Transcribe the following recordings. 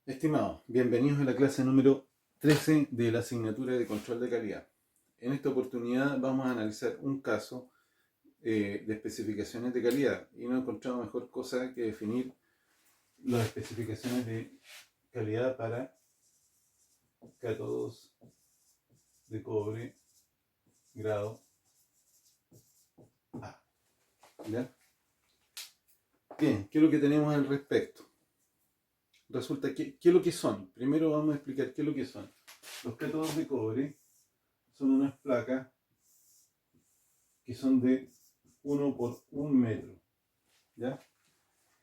Estimados, bienvenidos a la clase número 13 de la asignatura de control de calidad. En esta oportunidad vamos a analizar un caso de especificaciones de calidad y no he encontrado mejor cosa que definir las especificaciones de calidad para cátodos de cobre grado A. ¿Ya? Bien, ¿qué es lo que tenemos al respecto? Resulta que, ¿qué es lo que son? Primero vamos a explicar qué es lo que son. Los cátodos de cobre son unas placas que son de 1 por 1 metro. ¿Ya?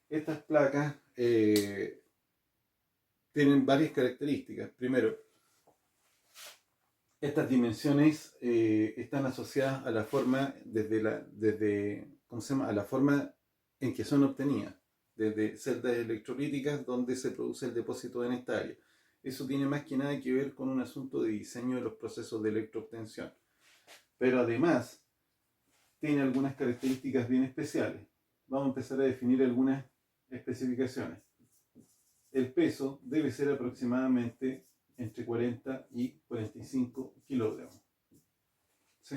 Estas placas tienen varias características. Primero, estas dimensiones están asociadas a la forma ¿cómo se llama? A la forma en que son obtenidas, desde celdas electrolíticas donde se produce el depósito en esta área. Eso tiene más que nada que ver con un asunto de diseño de los procesos de electroobtención. Pero además, tiene algunas características bien especiales. Vamos a empezar a definir algunas especificaciones. El peso debe ser aproximadamente entre 40 y 45 kilogramos. ¿Sí?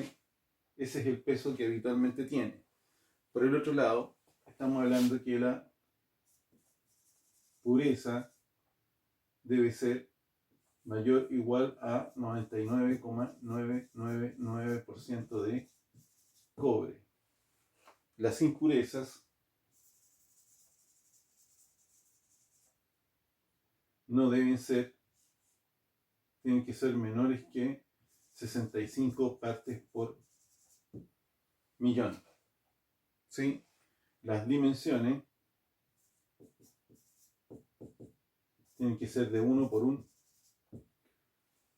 Ese es el peso que habitualmente tiene. Por el otro lado, estamos hablando que la pureza debe ser mayor o igual a 99,999% de cobre. Las impurezas no deben ser, tienen que ser menores que 65 partes por millón. ¿Sí? Las dimensiones tienen que ser de 1 por 1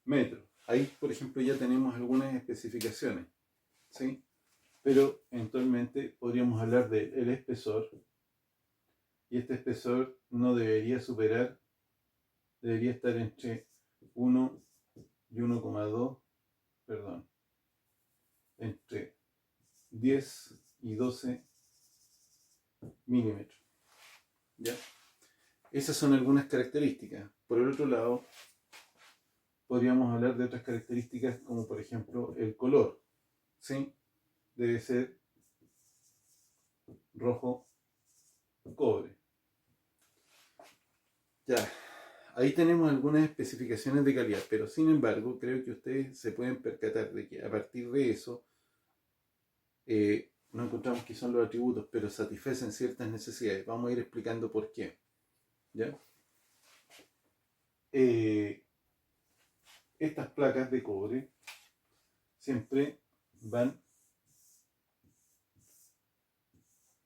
metro. Ahí, por ejemplo, ya tenemos algunas especificaciones, ¿sí? Pero eventualmente podríamos hablar del espesor, y este espesor no debería superar, debería estar entre 1 y 1,2, perdón, entre 10 y 12 milímetros. ¿Ya? Esas son algunas características. Por el otro lado, podríamos hablar de otras características como por ejemplo el color. ¿Sí? Debe ser rojo cobre. Ya, ahí tenemos algunas especificaciones de calidad, pero sin embargo creo que ustedes se pueden percatar de que a partir de eso no encontramos que son los atributos, pero satisfacen ciertas necesidades. Vamos a ir explicando por qué. ¿Ya? Estas placas de cobre siempre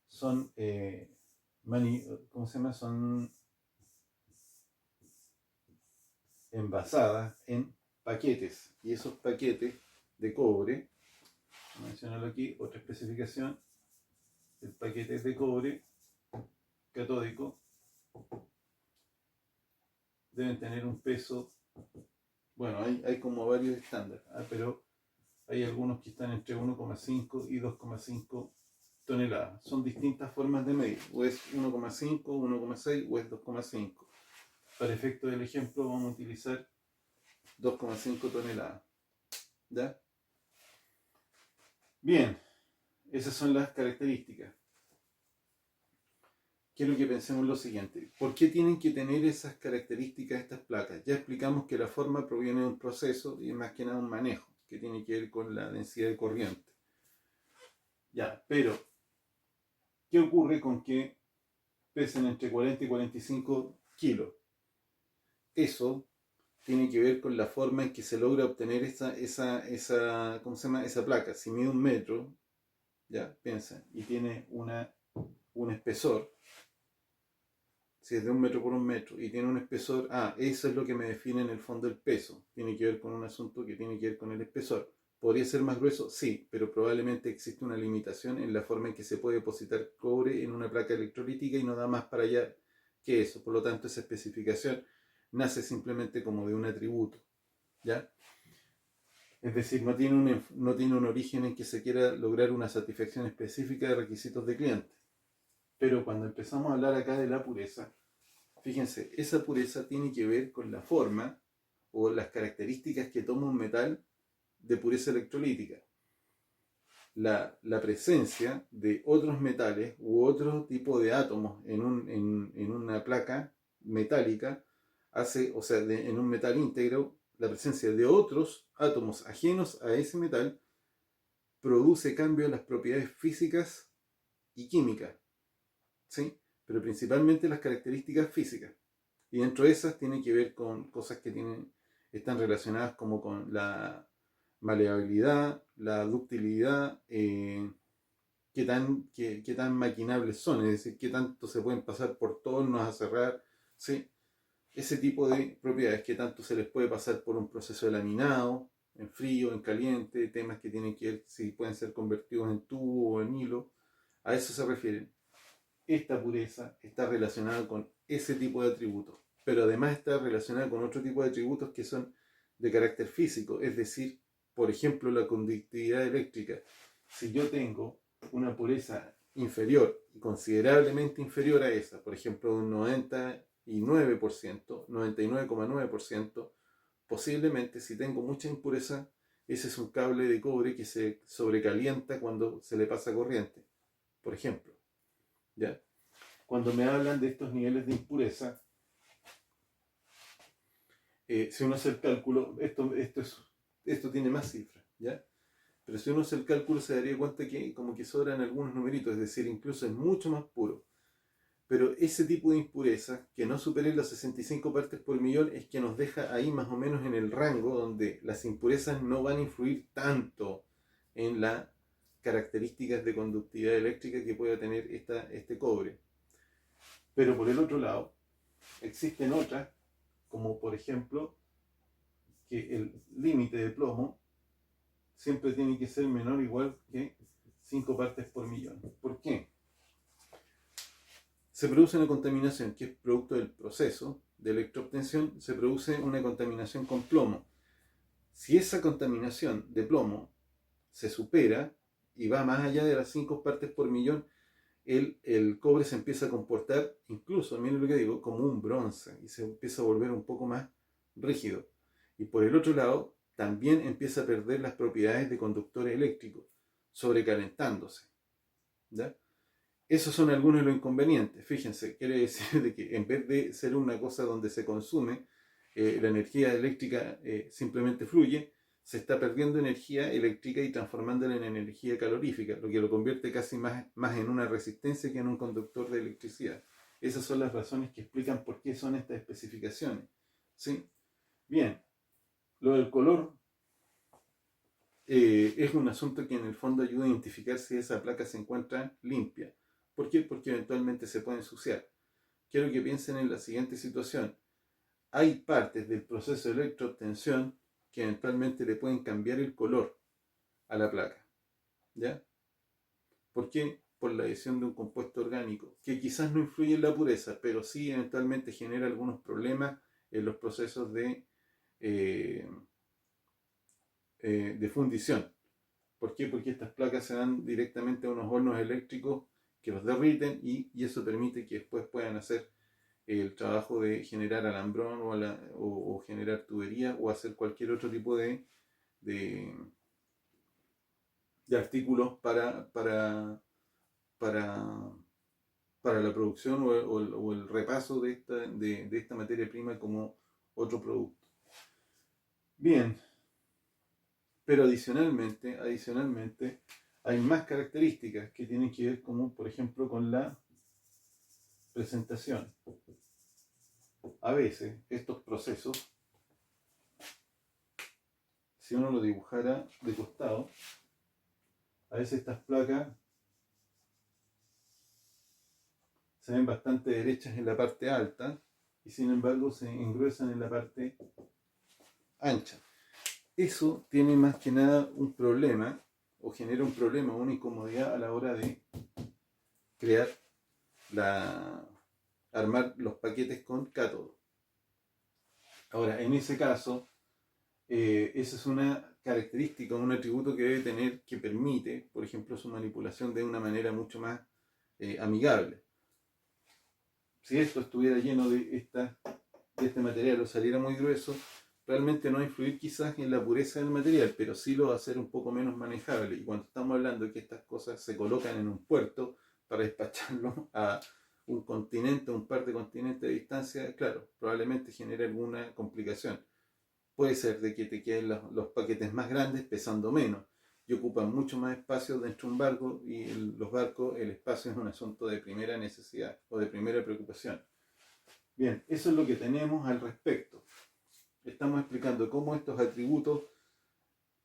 son ¿cómo se llama? Son envasadas en paquetes, y esos paquetes de cobre, voy a mencionarlo aquí, otra especificación, el paquete de cobre catódico deben tener un peso, bueno, hay como varios estándares, pero hay algunos que están entre 1,5 y 2,5 toneladas. Son distintas formas de medir, o es 1,5, 1,6 o es 2,5. Para efecto del ejemplo vamos a utilizar 2,5 toneladas. ¿Ya? Bien, esas son las características. Quiero que pensemos lo siguiente. ¿Por qué tienen que tener esas características estas placas? Ya explicamos que la forma proviene de un proceso y más que nada un manejo, que tiene que ver con la densidad de corriente. Ya, pero ¿qué ocurre con que pesen entre 40 y 45 kilos? Eso tiene que ver con la forma en que se logra obtener ¿cómo se llama? Esa placa. Si mide 1 metro, ya, piensa, y tiene un espesor, si es de 1 metro por 1 metro y tiene un espesor, eso es lo que me define en el fondo el peso. Tiene que ver con un asunto que tiene que ver con el espesor. ¿Podría ser más grueso? Sí, pero probablemente existe una limitación en la forma en que se puede depositar cobre en una placa electrolítica y no da más para allá que eso. Por lo tanto, esa especificación nace simplemente como de un atributo, ¿ya? Es decir, no tiene un origen en que se quiera lograr una satisfacción específica de requisitos de cliente. Pero cuando empezamos a hablar acá de la pureza, Fíjense, esa pureza tiene que ver con la forma o las características que toma un metal de pureza electrolítica. La presencia de otros metales u otro tipo de átomos en una placa metálica hace, o sea, en un metal íntegro, la presencia de otros átomos ajenos a ese metal produce cambios en las propiedades físicas y químicas, ¿sí? Pero principalmente las características físicas. Y dentro de esas tiene que ver con cosas que están relacionadas como con la maleabilidad, la ductilidad, qué tan maquinables son, es decir, qué tanto se pueden pasar por tornos a cerrar, ¿sí? Ese tipo de propiedades, qué tanto se les puede pasar por un proceso de laminado, en frío, en caliente, temas que tienen que ver si pueden ser convertidos en tubo o en hilo, a eso se refieren. Esta pureza está relacionada con ese tipo de atributos, pero además está relacionada con otro tipo de atributos que son de carácter físico, es decir, por ejemplo, la conductividad eléctrica. Si yo tengo una pureza inferior, considerablemente inferior a esa, por ejemplo, un 99%, 99,9%, posiblemente si tengo mucha impureza, ese es un cable de cobre que se sobrecalienta cuando se le pasa corriente, por ejemplo. ¿Ya? Cuando me hablan de estos niveles de impureza, si uno hace el cálculo, esto tiene más cifras, ¿ya? Pero si uno hace el cálculo se daría cuenta que como que sobran algunos numeritos, es decir, incluso es mucho más puro. Pero ese tipo de impureza, que no supere las 65 partes por millón, es que nos deja ahí más o menos en el rango donde las impurezas no van a influir tanto en las características de conductividad eléctrica que pueda tener este cobre. Pero por el otro lado, existen otras, como por ejemplo, que el límite de plomo siempre tiene que ser menor o igual que 5 partes por millón. ¿Por qué? Se produce una contaminación que es producto del proceso de electroobtención, se produce una contaminación con plomo. Si esa contaminación de plomo se supera y va más allá de las 5 partes por millón, el cobre se empieza a comportar, incluso, miren lo que digo, como un bronce y se empieza a volver un poco más rígido. Y por el otro lado, también empieza a perder las propiedades de conductor eléctrico, sobrecalentándose. ¿Ya? Esos son algunos de los inconvenientes. Fíjense, quiere decir de que en vez de ser una cosa donde se consume, la energía eléctrica simplemente fluye, se está perdiendo energía eléctrica y transformándola en energía calorífica, lo que lo convierte casi más en una resistencia que en un conductor de electricidad. Esas son las razones que explican por qué son estas especificaciones. ¿Sí? Bien, lo del color es un asunto que en el fondo ayuda a identificar si esa placa se encuentra limpia. ¿Por qué? Porque eventualmente se puede ensuciar. Quiero que piensen en la siguiente situación. Hay partes del proceso de electroobtención que eventualmente le pueden cambiar el color a la placa. ¿Ya? ¿Por qué? Por la adición de un compuesto orgánico, que quizás no influye en la pureza, pero sí eventualmente genera algunos problemas en los procesos de fundición. ¿Por qué? Porque estas placas se dan directamente a unos hornos eléctricos que los derriten y eso permite que después puedan hacer el trabajo de generar alambrón o generar tubería o hacer cualquier otro tipo de artículos para la producción o el repaso de esta materia prima como otro producto. Bien, pero adicionalmente hay más características que tienen que ver como por ejemplo con la presentación. A veces estos procesos, si uno lo dibujara de costado, a veces estas placas se ven bastante derechas en la parte alta y sin embargo se engruesan en la parte ancha. Eso tiene más que nada un problema o genera un problema, una incomodidad a la hora de crear armar los paquetes con cátodo. Ahora, en ese caso, esa es una característica, un atributo que debe tener que permite, por ejemplo, su manipulación de una manera mucho más amigable. si esto estuviera lleno de este material o saliera muy grueso, realmente no va a influir quizás en la pureza del material, pero sí lo va a hacer un poco menos manejable. Y cuando estamos hablando de que estas cosas se colocan en un puerto para despacharlo a un continente, un par de continentes de distancia, claro, probablemente genere alguna complicación. Puede ser de que te queden los paquetes más grandes pesando menos y ocupan mucho más espacio dentro de un barco, y los barcos, el espacio es un asunto de primera necesidad o de primera preocupación. Bien, eso es lo que tenemos al respecto. Estamos explicando cómo estos atributos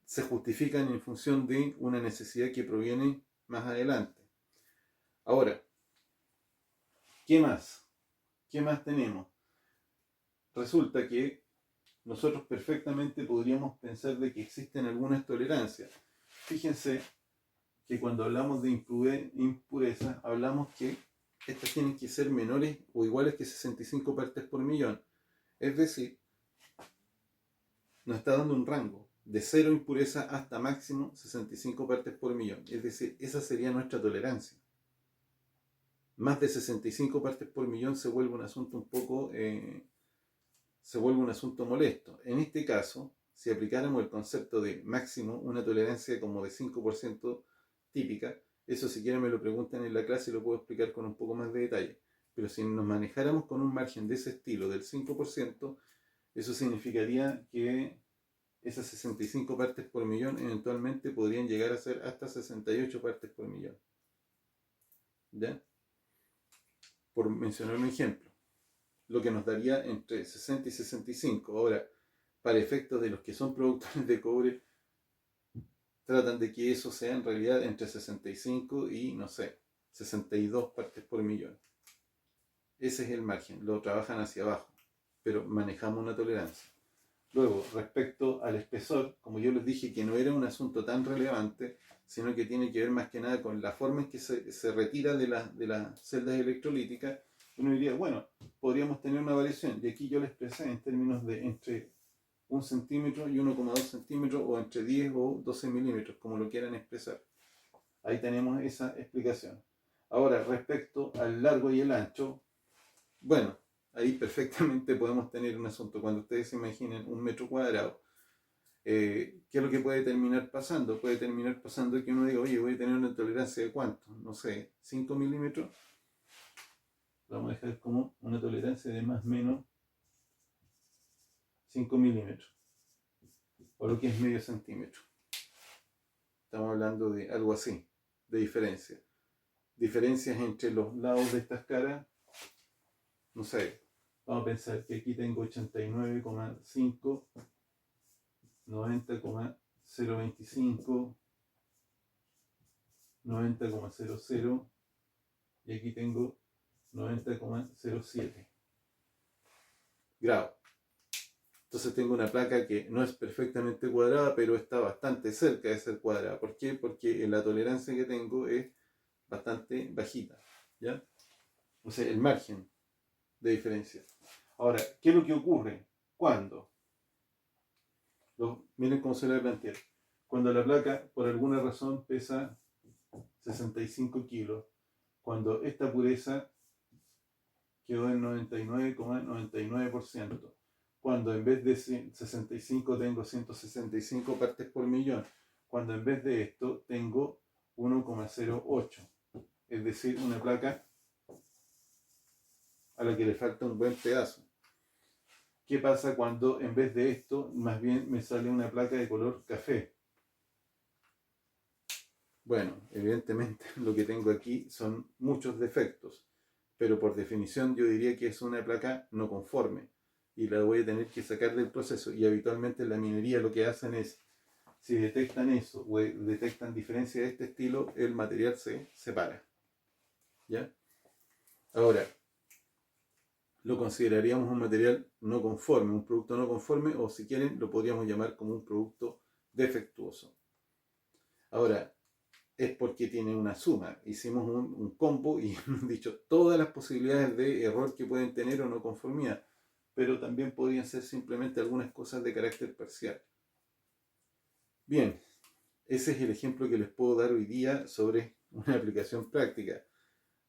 se justifican en función de una necesidad que proviene más adelante. Ahora, ¿qué más? ¿Qué más tenemos? Resulta que nosotros perfectamente podríamos pensar de que existen algunas tolerancias. Fíjense que cuando hablamos de impureza, hablamos que estas tienen que ser menores o iguales que 65 partes por millón. Es decir, nos está dando un rango de 0 impureza hasta máximo 65 partes por millón. Es decir, esa sería nuestra tolerancia. Más de 65 partes por millón se vuelve un asunto un poco... se vuelve un asunto molesto. En este caso, si aplicáramos el concepto de máximo, una tolerancia como de 5% típica, eso si quieren me lo preguntan en la clase y lo puedo explicar con un poco más de detalle. Pero si nos manejáramos con un margen de ese estilo, del 5%, eso significaría que esas 65 partes por millón eventualmente podrían llegar a ser hasta 68 partes por millón. ¿Ya? Por mencionar un ejemplo, lo que nos daría entre 60 y 65. Ahora, para efectos de los que son productores de cobre, tratan de que eso sea en realidad entre 65 y, no sé, 62 partes por millón. Ese es el margen, lo trabajan hacia abajo, pero manejamos una tolerancia. Luego, respecto al espesor, como yo les dije que no era un asunto tan relevante, sino que tiene que ver más que nada con la forma en que se retira de las celdas electrolíticas, uno diría, bueno, podríamos tener una variación, y aquí yo la expresé en términos de entre 1 centímetro y 1,2 centímetros, o entre 10 o 12 milímetros, como lo quieran expresar. Ahí tenemos esa explicación. Ahora, respecto al largo y el ancho, bueno, ahí perfectamente podemos tener un asunto. Cuando ustedes se imaginen 1 metro cuadrado, ¿qué es lo que puede terminar pasando? Puede terminar pasando que uno diga, oye, voy a tener una tolerancia de ¿cuánto? No sé, 5 milímetros. Vamos a dejar como una tolerancia de más o menos 5 milímetros, o lo que es medio centímetro. Estamos hablando de algo así, de diferencia. Diferencias entre los lados de estas caras, no sé, vamos a pensar que aquí tengo 89,5, 90,025, 90,00, y aquí tengo 90,07 grados. Entonces tengo una placa que no es perfectamente cuadrada, pero está bastante cerca de ser cuadrada. ¿Por qué? Porque la tolerancia que tengo es bastante bajita, ¿ya? O sea, el margen de diferencia. Ahora, ¿qué es lo que ocurre? Cuando, miren cómo se le plantea, cuando la placa por alguna razón pesa 65 kilos, cuando esta pureza quedó en 99,99%, cuando en vez de 65 tengo 165 partes por millón, cuando en vez de esto tengo 1,08, es decir, una placa a la que le falta un buen pedazo. ¿Qué pasa cuando en vez de esto más bien me sale una placa de color café? Bueno, evidentemente lo que tengo aquí son muchos defectos, pero por definición yo diría que es una placa no conforme y la voy a tener que sacar del proceso. Y habitualmente en la minería lo que hacen es, si detectan eso o detectan diferencias de este estilo, el material se separa. ¿Ya? Ahora, lo consideraríamos un material no conforme, un producto no conforme, o si quieren lo podríamos llamar como un producto defectuoso. Ahora, es porque tiene una suma. Hicimos un combo y hemos dicho todas las posibilidades de error que pueden tener o no conformidad, pero también podrían ser simplemente algunas cosas de carácter parcial. Bien, ese es el ejemplo que les puedo dar hoy día sobre una aplicación práctica.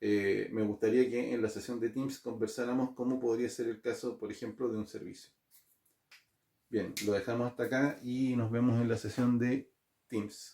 me gustaría que en la sesión de Teams conversáramos cómo podría ser el caso, por ejemplo, de un servicio. Bien, lo dejamos hasta acá y nos vemos en la sesión de Teams.